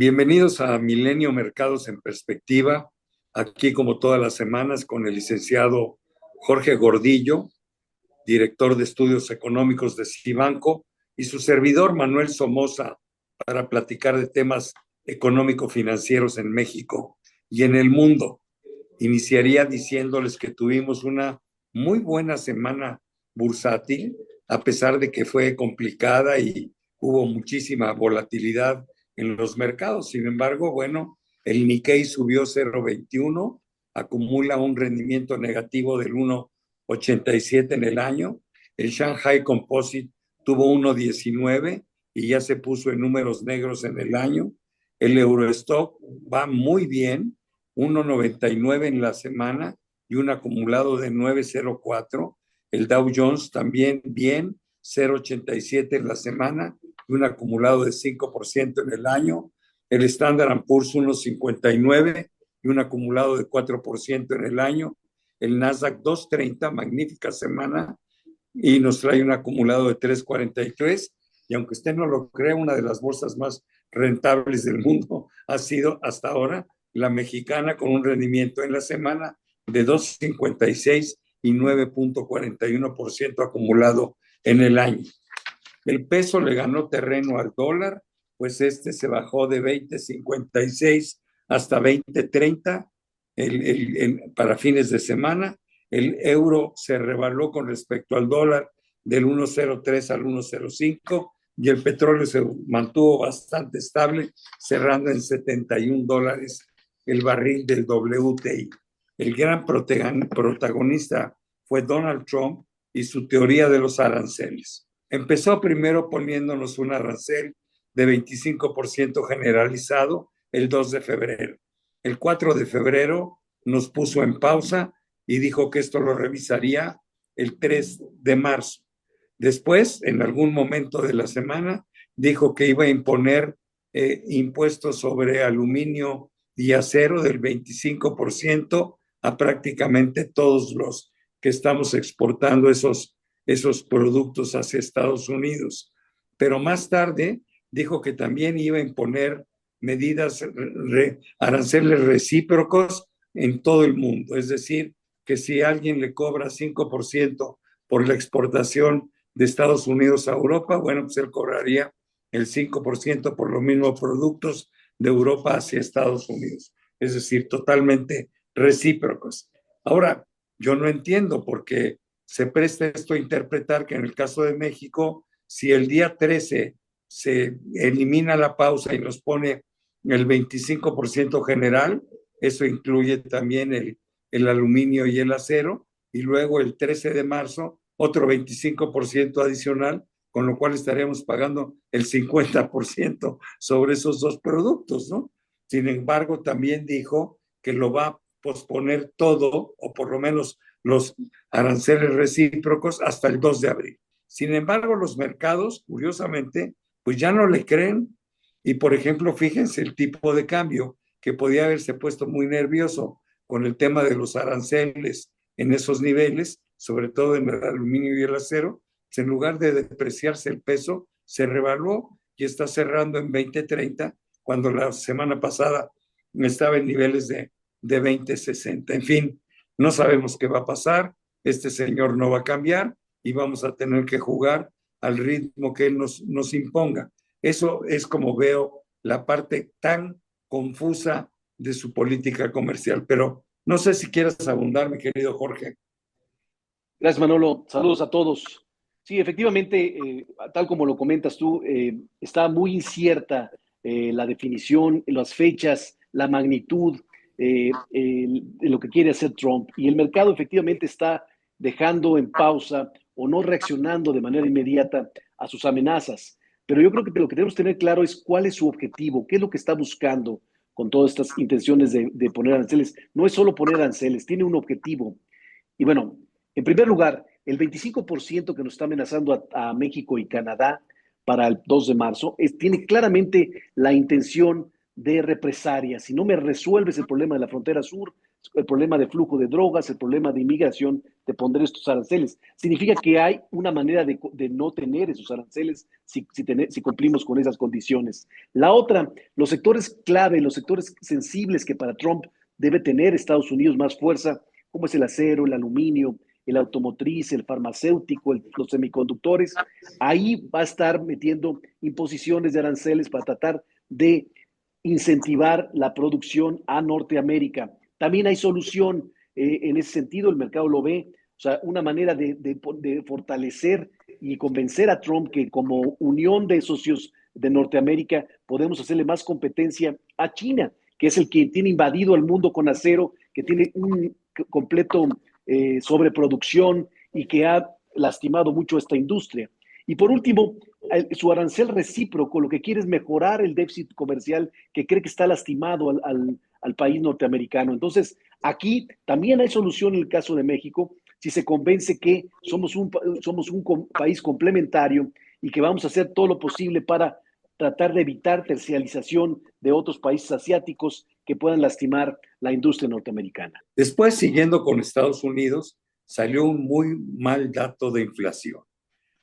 Bienvenidos a Milenio Mercados en Perspectiva, aquí como todas las semanas con el licenciado Jorge Gordillo, director de estudios económicos de Cibanco, y su servidor Manuel Somoza para platicar de temas económico-financieros en México y en el mundo. Iniciaría diciéndoles que tuvimos una muy buena semana bursátil, a pesar de que fue complicada y hubo muchísima volatilidad en los mercados. Sin embargo, bueno, el Nikkei subió 0,21, acumula un rendimiento negativo del 1,87 en el año. El Shanghai Composite tuvo 1,19 y ya se puso en números negros en el año. El Eurostock va muy bien, 1,99 en la semana y un acumulado de 9,04. El Dow Jones también bien, 0,87 en la semana y un acumulado de 5% en el año. El Standard Poor's 1,59 y un acumulado de 4% en el año. El Nasdaq 230, magnífica semana, y nos trae un acumulado de 3,43. Y aunque usted no lo crea, una de las bolsas más rentables del mundo ha sido hasta ahora la mexicana, con un rendimiento en la semana de 2,56 y 9,41% acumulado en el año. El peso le ganó terreno al dólar, pues este se bajó de 20,56 hasta 20,30 para fines de semana. El euro se revaluó con respecto al dólar del 1,03 al 1,05 y el petróleo se mantuvo bastante estable, cerrando en $71 el barril del WTI. El gran protagonista fue Donald Trump y su teoría de los aranceles. Empezó primero poniéndonos un arancel de 25% generalizado el 2 de febrero. El 4 de febrero nos puso en pausa y dijo que esto lo revisaría el 3 de marzo. Después, en algún momento de la semana, dijo que iba a imponer impuestos sobre aluminio y acero del 25% a prácticamente todos los que estamos exportando esos productos hacia Estados Unidos. Pero más tarde dijo que también iba a imponer medidas, aranceles recíprocos en todo el mundo. Es decir, que si alguien le cobra 5% por la exportación de Estados Unidos a Europa, bueno, pues él cobraría el 5% por los mismos productos de Europa hacia Estados Unidos. Es decir, totalmente recíprocos. Ahora, yo no entiendo por qué se presta esto a interpretar que en el caso de México, si el día 13 se elimina la pausa y nos pone el 25% general, eso incluye también el aluminio y el acero, y luego el 13 de marzo otro 25% adicional, con lo cual estaríamos pagando el 50% sobre esos dos productos, ¿no? Sin embargo, también dijo que lo va a posponer todo, o por lo menos los aranceles recíprocos, hasta el 2 de abril. Sin embargo, los mercados, curiosamente, pues ya no le creen. Y, por ejemplo, fíjense el tipo de cambio, que podía haberse puesto muy nervioso con el tema de los aranceles en esos niveles, sobre todo en el aluminio y el acero, pues en lugar de depreciarse el peso, se revaluó y está cerrando en 20,30, cuando la semana pasada estaba en niveles de 20,60. En fin, no sabemos qué va a pasar, este señor no va a cambiar y vamos a tener que jugar al ritmo que él nos imponga. Eso es como veo la parte tan confusa de su política comercial. Pero no sé si quieras abundar, mi querido Jorge. Gracias, Manolo. Saludos a todos. Sí, efectivamente, tal como lo comentas tú, está muy incierta, la definición, las fechas, la magnitud de lo que quiere hacer Trump. Y el mercado efectivamente está dejando en pausa o no reaccionando de manera inmediata a sus amenazas. Pero yo creo que lo que tenemos que tener claro es cuál es su objetivo, qué es lo que está buscando con todas estas intenciones de poner aranceles. No es solo poner aranceles, tiene un objetivo. Y bueno, en primer lugar, el 25% que nos está amenazando a México y Canadá para el 2 de marzo tiene claramente la intención de represalia. Si no me resuelves el problema de la frontera sur, el problema de flujo de drogas, el problema de inmigración, te pondré estos aranceles. Significa que hay una manera de no tener esos aranceles si cumplimos con esas condiciones. La otra, los sectores clave, los sectores sensibles que para Trump debe tener Estados Unidos más fuerza, como es el acero, el aluminio, el automotriz, el farmacéutico, los semiconductores, ahí va a estar metiendo imposiciones de aranceles para tratar de incentivar la producción a Norteamérica. También hay solución en ese sentido, el mercado lo ve, o sea, una manera de fortalecer y convencer a Trump que como unión de socios de Norteamérica podemos hacerle más competencia a China, que es el que tiene invadido el mundo con acero, que tiene un completo sobreproducción y que ha lastimado mucho esta industria. Y por último, su arancel recíproco lo que quiere es mejorar el déficit comercial que cree que está lastimado al país norteamericano. Entonces, aquí también hay solución en el caso de México, si se convence que somos un país complementario y que vamos a hacer todo lo posible para tratar de evitar tercialización de otros países asiáticos que puedan lastimar la industria norteamericana. Después, siguiendo con Estados Unidos, salió un muy mal dato de inflación.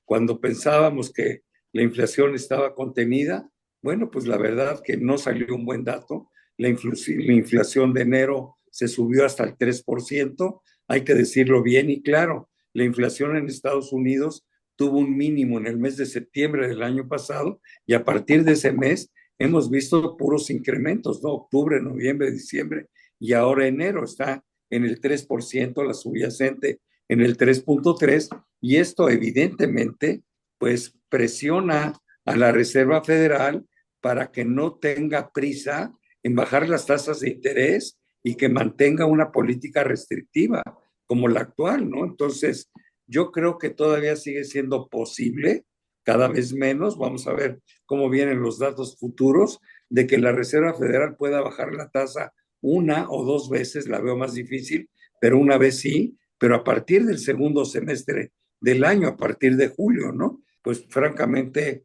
Cuando pensábamos que la inflación estaba contenida, bueno, pues la verdad que no salió un buen dato. La inflación de enero se subió hasta el 3%, hay que decirlo bien y claro. La inflación en Estados Unidos tuvo un mínimo en el mes de septiembre del año pasado y a partir de ese mes hemos visto puros incrementos, ¿no? Octubre, noviembre, diciembre y ahora enero está en el 3%, la subyacente en el 3.3%, y esto evidentemente pues presiona a la Reserva Federal para que no tenga prisa en bajar las tasas de interés y que mantenga una política restrictiva como la actual, ¿no? Entonces, yo creo que todavía sigue siendo posible, cada vez menos, vamos a ver cómo vienen los datos futuros, de que la Reserva Federal pueda bajar la tasa una o dos veces, la veo más difícil, pero una vez sí, pero a partir del segundo semestre del año, a partir de julio, ¿no? Pues francamente,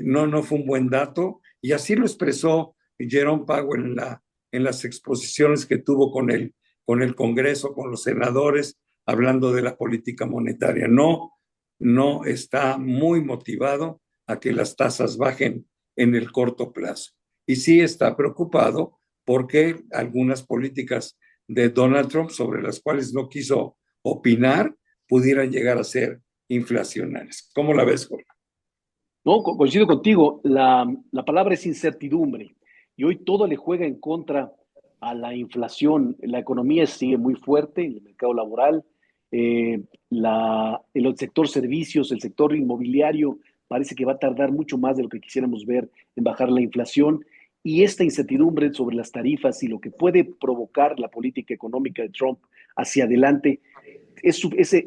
no fue un buen dato y así lo expresó Jerome Powell en las exposiciones que tuvo con el Congreso, con los senadores, hablando de la política monetaria. No está muy motivado a que las tasas bajen en el corto plazo. Y sí está preocupado porque algunas políticas de Donald Trump sobre las cuales no quiso opinar pudieran llegar a ser inflacionarias. ¿Cómo la ves, Jorge? No, coincido contigo, la palabra es incertidumbre y hoy todo le juega en contra a la inflación. La economía sigue muy fuerte, el mercado laboral, el sector servicios, el sector inmobiliario parece que va a tardar mucho más de lo que quisiéramos ver en bajar la inflación y esta incertidumbre sobre las tarifas y lo que puede provocar la política económica de Trump hacia adelante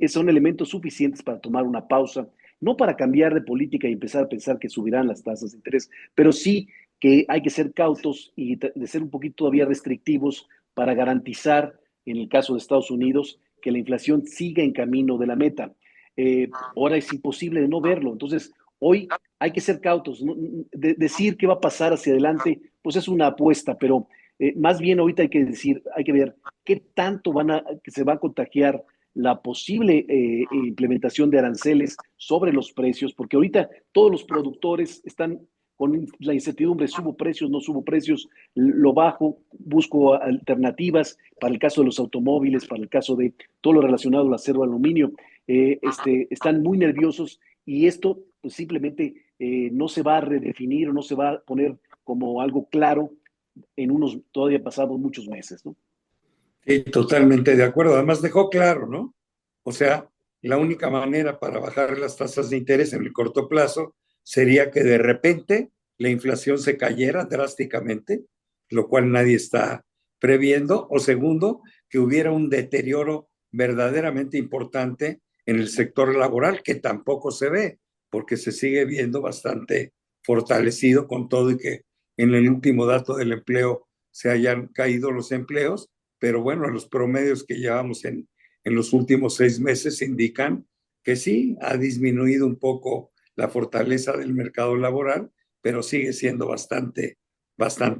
son elementos suficientes para tomar una pausa, no para cambiar de política y empezar a pensar que subirán las tasas de interés, pero sí que hay que ser cautos y de ser un poquito todavía restrictivos para garantizar, en el caso de Estados Unidos, que la inflación siga en camino de la meta. Ahora es imposible de no verlo, entonces hoy hay que ser cautos. Decir qué va a pasar hacia adelante, pues es una apuesta, pero más bien ahorita hay que ver qué tanto que se va a contagiar la posible implementación de aranceles sobre los precios, porque ahorita todos los productores están con la incertidumbre, subo precios, no subo precios, lo bajo, busco alternativas para el caso de los automóviles, para el caso de todo lo relacionado al acero, aluminio, están muy nerviosos y esto pues, simplemente no se va a redefinir o no se va a poner como algo claro en unos todavía pasados muchos meses, ¿no? Sí, totalmente de acuerdo. Además dejó claro, ¿no? O sea, la única manera para bajar las tasas de interés en el corto plazo sería que de repente la inflación se cayera drásticamente, lo cual nadie está previendo, o segundo, que hubiera un deterioro verdaderamente importante en el sector laboral, que tampoco se ve, porque se sigue viendo bastante fortalecido con todo y que en el último dato del empleo se hayan caído los empleos, pero bueno, los promedios que llevamos en los últimos 6 meses indican que sí, ha disminuido un poco la fortaleza del mercado laboral, pero sigue siendo bastante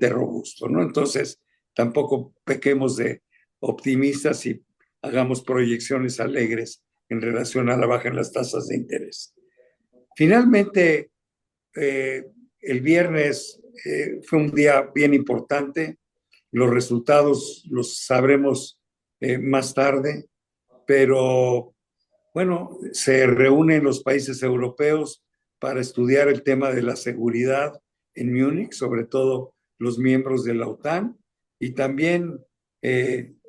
robusto, ¿no? Entonces, tampoco pequemos de optimistas y hagamos proyecciones alegres en relación a la baja en las tasas de interés. Finalmente, el viernes fue un día bien importante. Los resultados los sabremos más tarde, pero bueno, se reúnen los países europeos para estudiar el tema de la seguridad en Múnich, sobre todo los miembros de la OTAN, y también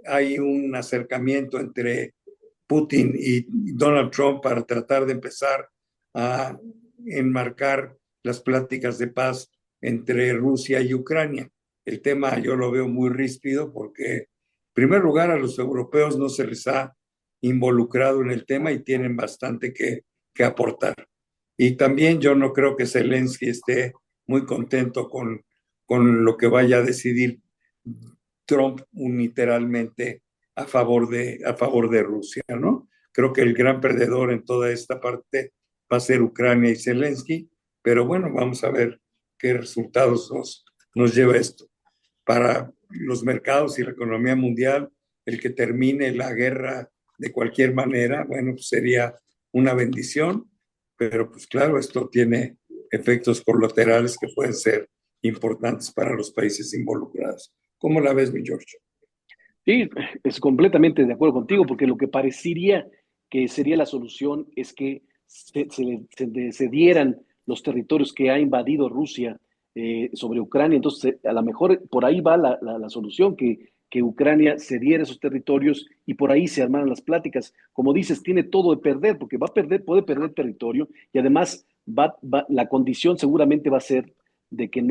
hay un acercamiento entre Putin y Donald Trump para tratar de empezar a enmarcar las pláticas de paz entre Rusia y Ucrania. El tema yo lo veo muy ríspido porque, en primer lugar, a los europeos no se les ha involucrado en el tema y tienen bastante que aportar. Y también yo no creo que Zelensky esté muy contento con lo que vaya a decidir Trump unilateralmente a favor de Rusia, ¿no? Creo que el gran perdedor en toda esta parte va a ser Ucrania y Zelensky, pero bueno, vamos a ver qué resultados nos lleva esto. Para los mercados y la economía mundial, el que termine la guerra de cualquier manera, bueno, pues sería una bendición, pero pues claro, esto tiene efectos colaterales que pueden ser importantes para los países involucrados. ¿Cómo la ves, mi George? Sí, es completamente de acuerdo contigo, porque lo que parecería que sería la solución es que se dieran los territorios que ha invadido Rusia sobre Ucrania. Entonces, a lo mejor por ahí va la solución, que Ucrania cediera esos territorios y por ahí se armaran las pláticas. Como dices, tiene todo de perder, porque va a perder, puede perder territorio y además la condición seguramente va a ser de que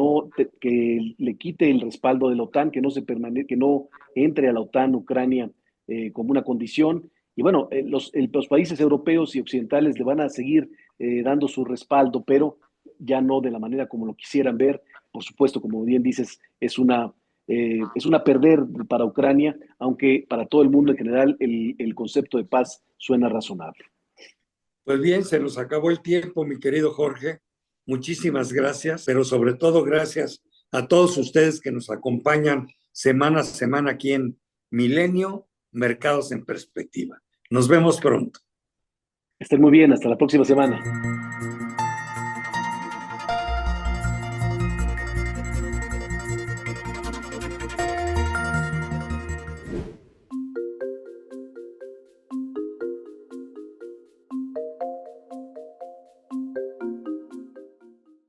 le quite el respaldo de la OTAN, que no entre a la OTAN Ucrania como una condición. Y bueno, los países europeos y occidentales le van a seguir dando su respaldo, pero ya no de la manera como lo quisieran ver. Por supuesto, como bien dices, es una perder para Ucrania, aunque para todo el mundo en general el concepto de paz suena razonable. Pues bien, se nos acabó el tiempo, mi querido Jorge. Muchísimas gracias, pero sobre todo gracias a todos ustedes que nos acompañan semana a semana aquí en Milenio, Mercados en Perspectiva. Nos vemos pronto. Estén muy bien, hasta la próxima semana.